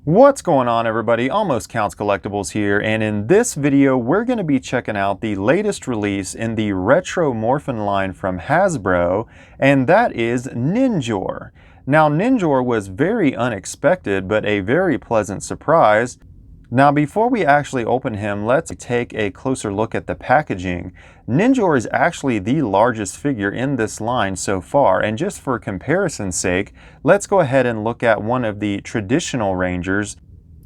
What's going on, everybody? Almost Counts Collectibles here, and in this video we're going to be checking out the latest release in the Retro Morphing line from Hasbro, and that is Ninjor. Now, Ninjor was very unexpected but a very pleasant surprise. Now, before we actually open him, let's take a closer look at the packaging. Ninjor is actually the largest figure in this line so far, and just for comparison's sake, let's go ahead and look at one of the traditional Rangers.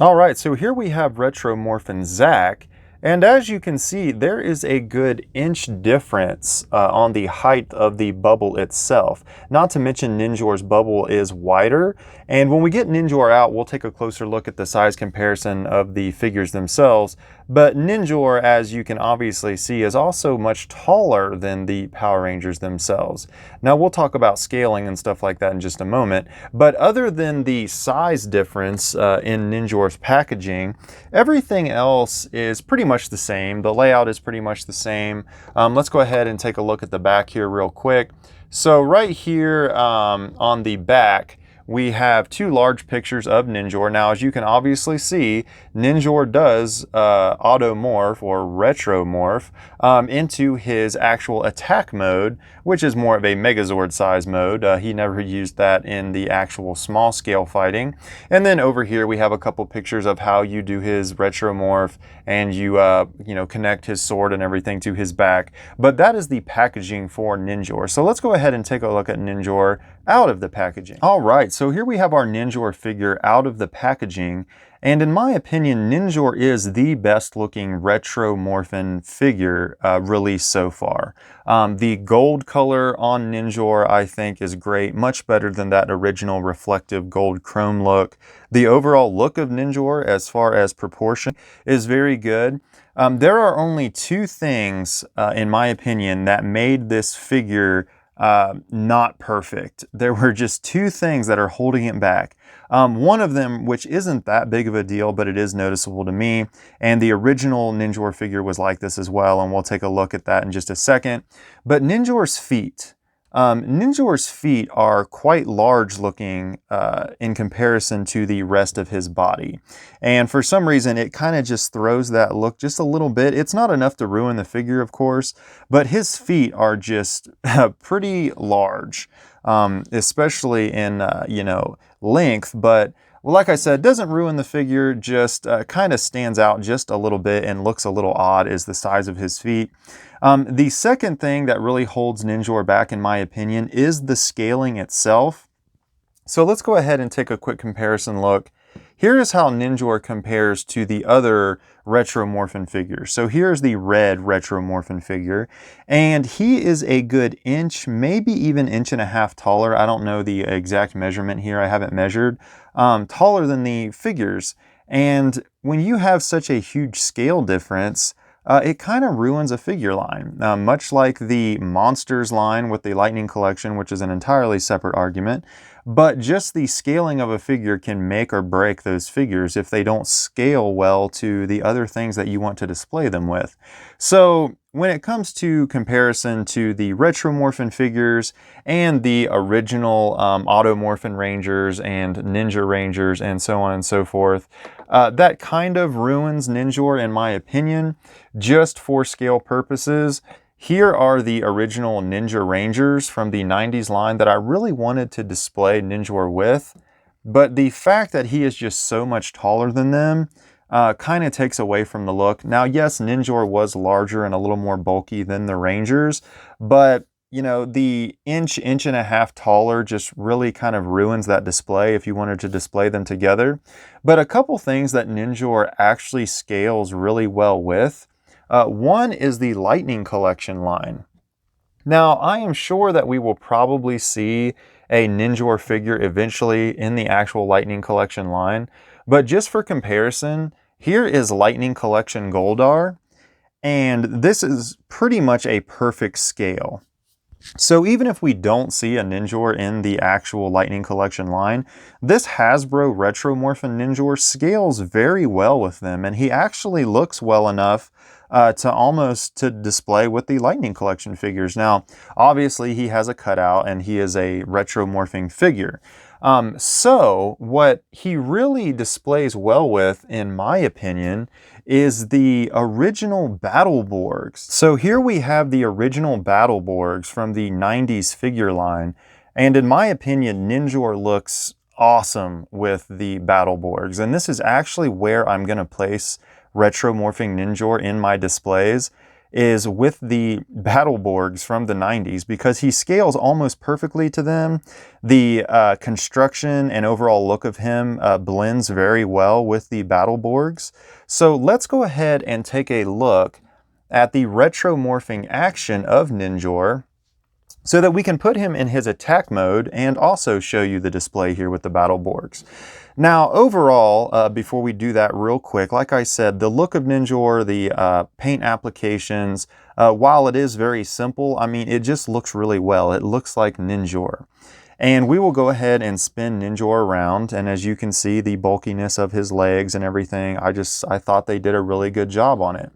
Alright, so here we have Retro Morphing Zack, and as you can see, there is a good inch difference on the height of the bubble itself. Not to mention Ninjor's bubble is wider, and when we get Ninjor out, we'll take a closer look at the size comparison of the figures themselves. But Ninjor, as you can obviously see, is also much taller than the Power Rangers themselves. Now, we'll talk about scaling and stuff like that in just a moment, but other than the size difference in Ninjor's packaging, everything else is pretty much the same. The layout is pretty much the same. Let's go ahead and take a look at the back here real quick. So right here on the back, we have two large pictures of Ninjor. Now, as you can obviously see, Ninjor does automorph or retromorph into his actual attack mode, which is more of a Megazord size mode. He never used that in the actual small scale fighting. And then over here we have a couple pictures of how you do his retromorph and you connect his sword and everything to his back. But that is the packaging for Ninjor. So let's go ahead and take a look at Ninjor out of the packaging. All right, so here we have our Ninjor figure out of the packaging, and in my opinion, Ninjor is the best looking retro morphin figure released so far. The gold color on Ninjor, I think, is great, much better than that original reflective gold chrome look. The overall look of Ninjor, as far as proportion, is very good. There are only two things, in my opinion, that made this figure not perfect. There were just two things that are holding it back. One of them, which isn't that big of a deal, but it is noticeable to me, and the original Ninjor figure was like this as well, and we'll take a look at that in just a second. But Ninjor's feet. Ninjor's feet are quite large looking in comparison to the rest of his body. And for some reason, it kind of just throws that look just a little bit. It's not enough to ruin the figure, of course, but his feet are just pretty large, especially in, length. But well, like I said, doesn't ruin the figure, just kind of stands out just a little bit and looks a little odd is the size of his feet. The second thing that really holds Ninjor back, in my opinion, is the scaling itself. So let's go ahead and take a quick comparison look. Here is how Ninjor compares to the other Retro Morphin figures. So here's the red Retro Morphin figure, and he is a good inch, maybe even inch and a half taller. I don't know the exact measurement here, I haven't measured. Taller than the figures. And when you have such a huge scale difference, it kind of ruins a figure line, much like the Monsters line with the Lightning Collection, which is an entirely separate argument. But just the scaling of a figure can make or break those figures if they don't scale well to the other things that you want to display them with. So when it comes to comparison to the Retro Morphin figures and the original Automorphin Rangers and Ninja Rangers and so on and so forth, that kind of ruins Ninjor, in my opinion, just for scale purposes. Here are the original Ninja Rangers from the 90s line that I really wanted to display Ninjor with, but the fact that he is just so much taller than them kind of takes away from the look. Now, yes, Ninjor was larger and a little more bulky than the Rangers, but the inch and a half taller just really kind of ruins that display if you wanted to display them together. But a couple things that Ninjor actually scales really well with. One is the Lightning Collection line. Now, I am sure that we will probably see a Ninjor figure eventually in the actual Lightning Collection line, but just for comparison, here is Lightning Collection Goldar, and this is pretty much a perfect scale. So even if we don't see a Ninjor in the actual Lightning Collection line, this Hasbro Retro Morphing Ninjor scales very well with them, and he actually looks well enough to display with the Lightning Collection figures. Now, obviously he has a cutout and he is a retro morphing figure. So what he really displays well with, in my opinion, is the original Battleborgs. So here we have the original Battleborgs from the 90s figure line. And in my opinion, Ninjor looks awesome with the Battleborgs. And this is actually where I'm going to place Retro Morphing Ninjor in my displays, is with the Battleborgs from the 90s, because he scales almost perfectly to them. The construction and overall look of him blends very well with the Battleborgs. So let's go ahead and take a look at the Retro Morphing action of Ninjor, so that we can put him in his attack mode and also show you the display here with the Battleborgs. Now, overall, before we do that real quick, like I said, the look of Ninjor, the paint applications, while it is very simple, I mean, it just looks really well. It looks like Ninjor. And we will go ahead and spin Ninjor around, and as you can see, the bulkiness of his legs and everything, I thought they did a really good job on it.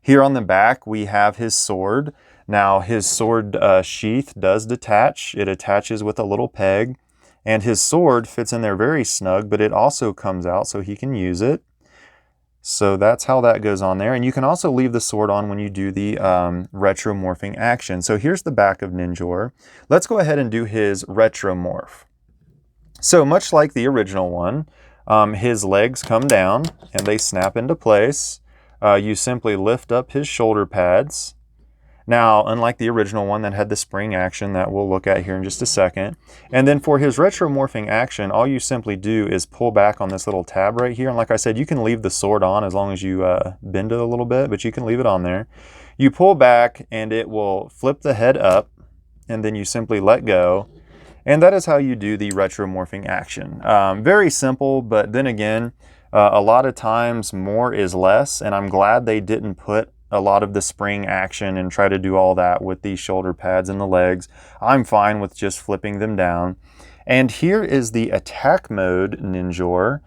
Here on the back, we have his sword. Now, his sword sheath does detach. It attaches with a little peg, and his sword fits in there very snug, but it also comes out so he can use it. So that's how that goes on there. And you can also leave the sword on when you do the Retro Morphing action. So here's the back of Ninjor. Let's go ahead and do his Retro Morph. So much like the original one, his legs come down and they snap into place. You simply lift up his shoulder pads. Now, unlike the original one that had the spring action that we'll look at here in just a second. And then for his Retro Morphing action, all you simply do is pull back on this little tab right here. And like I said, you can leave the sword on as long as you bend it a little bit, but you can leave it on there. You pull back and it will flip the head up, and then you simply let go. And that is how you do the Retro Morphing action. Very simple, but then again, a lot of times more is less, and I'm glad they didn't put a lot of the spring action and try to do all that with the shoulder pads and the legs. I'm fine with just flipping them down. And here is the attack mode Ninjor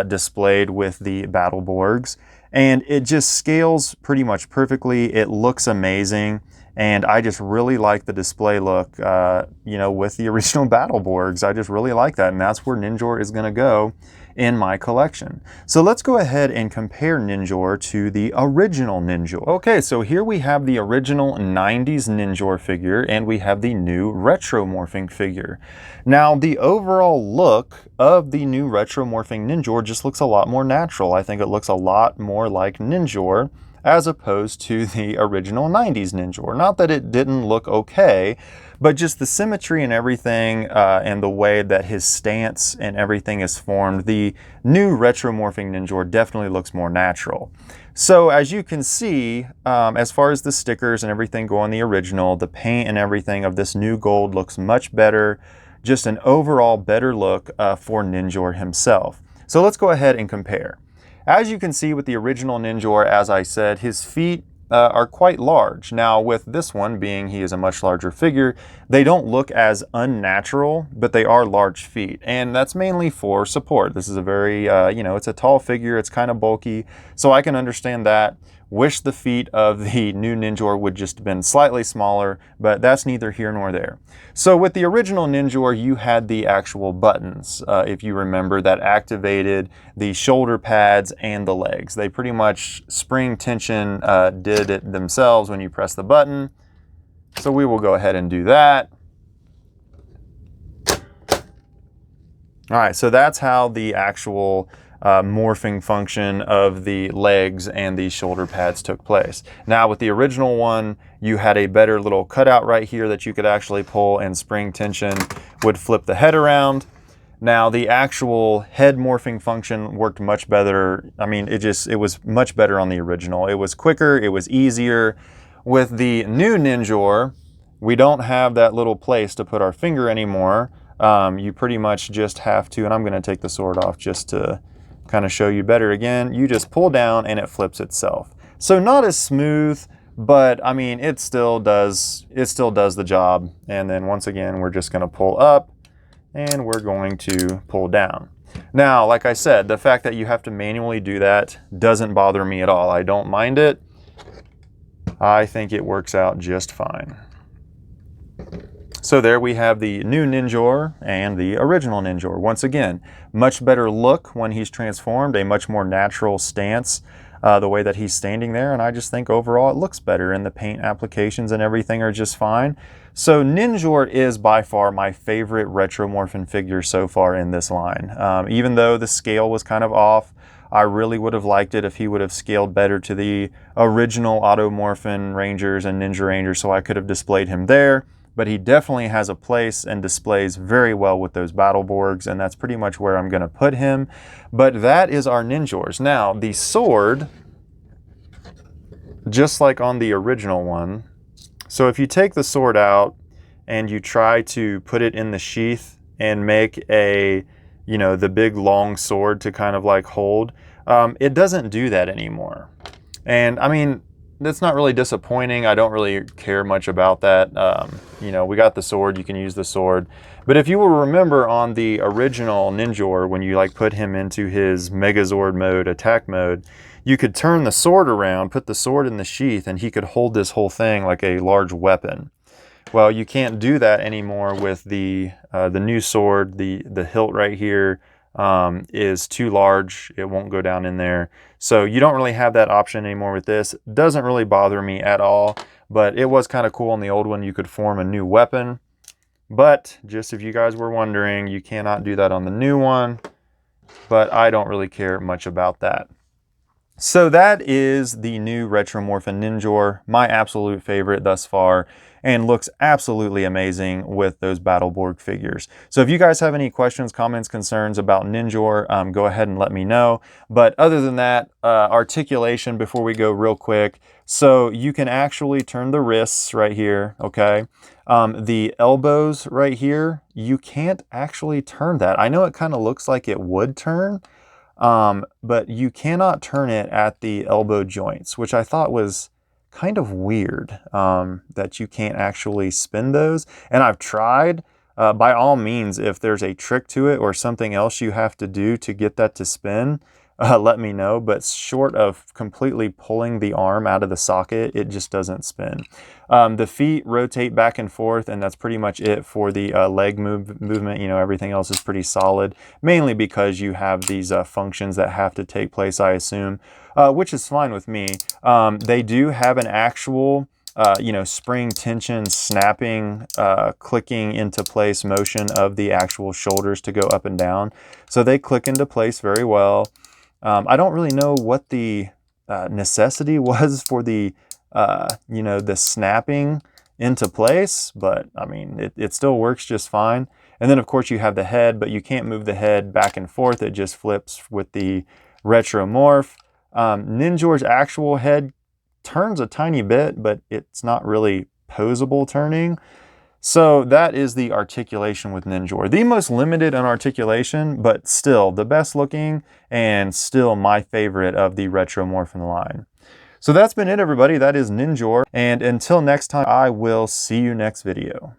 displayed with the Battleborgs, and it just scales pretty much perfectly. It looks amazing, and I just really like the display look, you know, with the original Battleborgs. I just really like that, and that's where Ninjor is going to go in my collection. So let's go ahead and compare Ninjor to the original Ninjor. Okay, so here we have the original 90s Ninjor figure, and we have the new Retro Morphing figure. Now, the overall look of the new Retro Morphing Ninjor just looks a lot more natural. I think it looks a lot more like Ninjor as opposed to the original 90s Ninjor. Not that it didn't look okay, but just the symmetry and everything, and the way that his stance and everything is formed, the new Retro Morphing Ninjor definitely looks more natural. So as you can see, as far as the stickers and everything go on the original, the paint and everything of this new gold looks much better. Just an overall better look for Ninjor himself. So let's go ahead and compare. As you can see with the original Ninjor, as I said, his feet are quite large. Now with this one, being he is a much larger figure, they don't look as unnatural, but they are large feet, and that's mainly for support. This is a very, you know, it's a tall figure, it's kind of bulky, so I can understand that. Wish the feet of the new Ninjor would just have been slightly smaller, but that's neither here nor there. So with the original Ninjor, you had the actual buttons, if you remember, that activated the shoulder pads and the legs. They pretty much spring tension did it themselves when you press the button. So we will go ahead and do that. All right, so that's how the actual morphing function of the legs and the shoulder pads took place. Now with the original one, you had a better little cutout right here that you could actually pull, and spring tension would flip the head around. Now the actual head morphing function worked much better. I mean, it was much better on the original. It was quicker, it was easier. With the new Ninjor, we don't have that little place to put our finger anymore. You pretty much just have to, and I'm going to take the sword off just to kind of show you better again. You just pull down and it flips itself. So not as smooth, but I mean, it still does the job. And then once again, we're just going to pull up and we're going to pull down. Now, like I said, the fact that you have to manually do that doesn't bother me at all. I don't mind it. I think it works out just fine. So there we have the new Ninjor and the original Ninjor. Once again, much better look when he's transformed, a much more natural stance, the way that he's standing there, and I just think overall it looks better, and the paint applications and everything are just fine. So Ninjor is by far my favorite Retro Morphin figure so far in this line. Even though the scale was kind of off, I really would have liked it if he would have scaled better to the original Automorphin Rangers and Ninja Rangers, so I could have displayed him there. But he definitely has a place and displays very well with those Battleborgs, and that's pretty much where I'm going to put him. But that is our Ninjors. Now, the sword, just like on the original one, so if you take the sword out and you try to put it in the sheath and make a, you know, the big long sword to kind of like hold, it doesn't do that anymore. And I mean, that's not really disappointing. I don't really care much about that. You know, we got the sword, you can use the sword. But if you will remember on the original Ninjor, when you like put him into his Megazord mode, attack mode, you could turn the sword around, put the sword in the sheath, and he could hold this whole thing like a large weapon. Well, you can't do that anymore with the new sword. The hilt right here is too large. It won't go down in there. So you don't really have that option anymore with this. Doesn't really bother me at all, but it was kind of cool on the old one. You could form a new weapon, but just if you guys were wondering, you cannot do that on the new one, but I don't really care much about that. So that is the new Retro Morphin Ninjor, my absolute favorite thus far, and looks absolutely amazing with those Battleborg figures. So if you guys have any questions, comments, concerns about Ninjor, go ahead and let me know. But other than that, articulation before we go real quick. So you can actually turn the wrists right here, okay? The elbows right here, you can't actually turn that. I know it kind of looks like it would turn, but you cannot turn it at the elbow joints, which I thought was kind of weird, that you can't actually spin those. And I've tried. By all means, if there's a trick to it or something else you have to do to get that to spin, let me know. But short of completely pulling the arm out of the socket, it just doesn't spin. The feet rotate back and forth, and that's pretty much it for the leg movement. You know, everything else is pretty solid, mainly because you have these functions that have to take place, I assume, which is fine with me. They do have an actual you know, spring tension, snapping, clicking into place motion of the actual shoulders to go up and down. So they click into place very well. I don't really know what the necessity was for the, you know, the snapping into place, but I mean, it still works just fine. And then of course you have the head, but you can't move the head back and forth. It just flips with the Retro Morph. Ninjor's actual head turns a tiny bit, but it's not really posable turning. So that is the articulation with Ninjor. The most limited in articulation, but still the best looking and still my favorite of the Retro Morphin line. So that's been it, everybody. That is Ninjor. And until next time, I will see you next video.